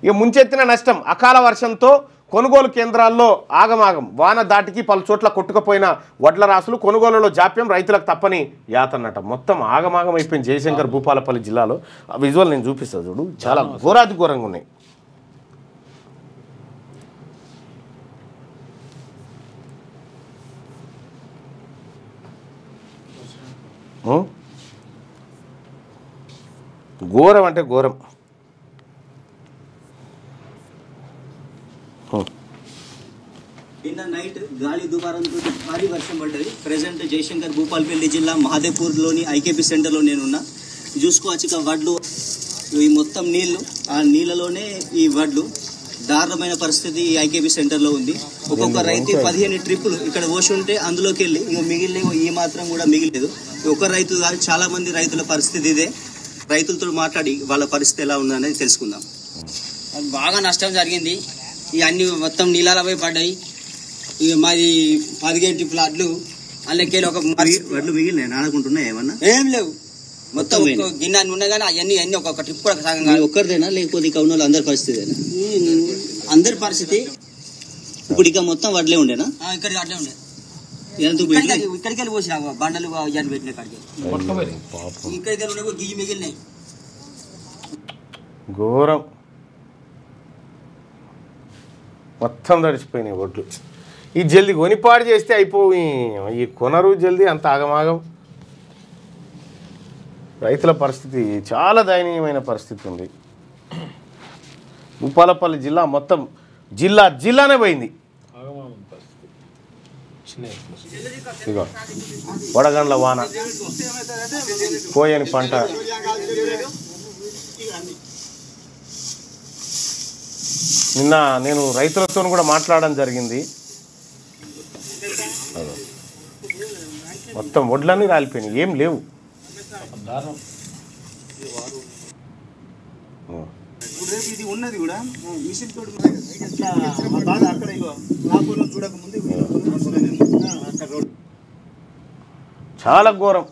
ఇక ముంచెత్తిన నష్టం అకాల వర్షంతో కొనుగోలు కేంద్రాల్లో ఆగమాగం వాన దాటికి పలు చోట్ల కొట్టుకుపోయిన వడ్ల రాసులు కొనుగోలులో జాప్యం రైతులకు తప్పని యాతన్నట మొత్తం ఆగమాగం అయిపోయింది జయశంకర్ భూపాలపల్లి జిల్లాలో విజువల్ నేను చూపిస్తాను చూడు చాలా ఘోరాతి ఘోరంగా ఉన్నాయి ఘోరం అంటే ఘోరం నిన్న నైట్ గాలి దుమారంతో భారీ వర్షం పడ్డది ప్రెసెంట్ జయశంకర్ భూపాలపల్లి జిల్లా మహాదేవ్పూర్లోని ఐకేపీ సెంటర్లో నేనున్నా చూసుకోవచ్చు ఇక వడ్లు ఈ మొత్తం నీళ్లు ఆ నీళ్ళలోనే ఈ వడ్లు దారుణమైన పరిస్థితి ఈ ఐకేపీ సెంటర్లో ఉంది ఒక్కొక్క రైతు 15 ట్రిప్పులు ఇక్కడ పోసి ఉంటే అందులోకి వెళ్ళి ఇక మిగిలిన ఈ మాత్రం కూడా మిగిలేదు ఒక రైతు కాదు చాలా మంది రైతుల పరిస్థితి ఇదే రైతులతో మాట్లాడి వాళ్ళ పరిస్థితి ఎలా ఉందనేది తెలుసుకుందాం బాగా నష్టం జరిగింది ఈ అన్ని మొత్తం నీళ్ళపై పడ్డాయి ఇక మాది 15 ఫ్లాట్లు అందులోకి ఒక వడ్లు మిగిలినాయి నానుకుంటున్నాయి ఏమన్నా ఏం లేవు మొత్తం గిన్నె ఉన్నాయి కానీ అవన్నీ ఒక్కొక్క ట్రిప్ కూడా సగం ఒక్కరిదేనా లేకపోతే ఇక ఉన్న అందరి పరిస్థితి అందరి పరిస్థితి ఇప్పుడు ఇక మొత్తం వడ్లే ఉండేనా ఇక్కడ అట్లే ఉండే ఇక్కడికి వెళ్ళి పోసిన బండలు ఇవన్నీ పెట్టిన ఇక్కడికి వెళ్ళి ఉండే గియ్యి మిగిలినాయి ఘోరం మొత్తం తడిచిపోయినాయి ఒడ్లు ఈ జల్దీ కొనిపాడు చేస్తే అయిపోయి ఈ కొనరు జల్దీ అంత ఆగమాగం రైతుల పరిస్థితి చాలా దయనీయమైన పరిస్థితి ఉంది భూపాలపల్లి జిల్లా మొత్తం జిల్లానే పోయింది ఇగో వడగండ్ల వాన పోయని పంట నిన్న నేను రైతులతో కూడా మాట్లాడడం జరిగింది మొత్తం వడ్లన్నీ రాలిపోయినాయి ఏం లేవు ఇది ఉన్నది కూడా మిషన్ తోటి అక్కడ చూడకముందు చాలా ఘోరం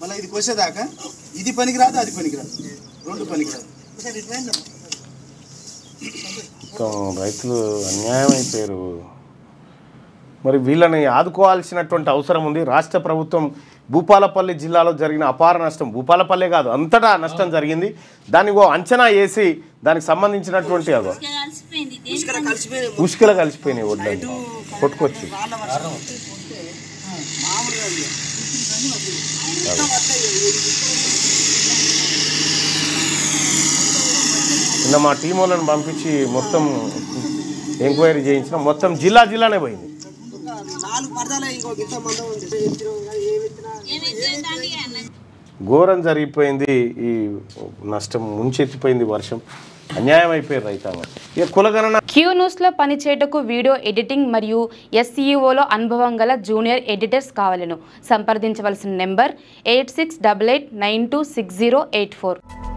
మళ్ళీ ఇది కోసేదాకా ఇది పనికిరాదు అది పనికిరాదు రెండు పనికిరాదు రైతులు అన్యాయం అయిపోయారు మరి వీళ్ళని ఆదుకోవాల్సినటువంటి అవసరం ఉంది రాష్ట్ర ప్రభుత్వం భూపాలపల్లి జిల్లాలో జరిగిన అపార నష్టం భూపాలపల్లె కాదు అంతటా నష్టం జరిగింది దానికి ఓ అంచనా వేసి దానికి సంబంధించినటువంటి అదో ఉష్కలు కలిసిపోయినాయి వడ్లని కొట్టుకొచ్చి నిన్న మా టీం వాళ్ళని పంపించి మొత్తం ఎంక్వైరీ చేయించిన మొత్తం జిల్లానే పోయింది ఘోరం జరిగిపోయింది ఈ నష్టం ముంచెత్తిపోయింది వర్షం అన్యాయం అయిపోయారు రైతాంగం ఇక కులగణన క్యూ న్యూస్లో పనిచేయటకు వీడియో ఎడిటింగ్ మరియు SEOలో అనుభవం గల జూనియర్ ఎడిటర్స్ కావాలను సంప్రదించవలసిన నెంబర్ 8688926084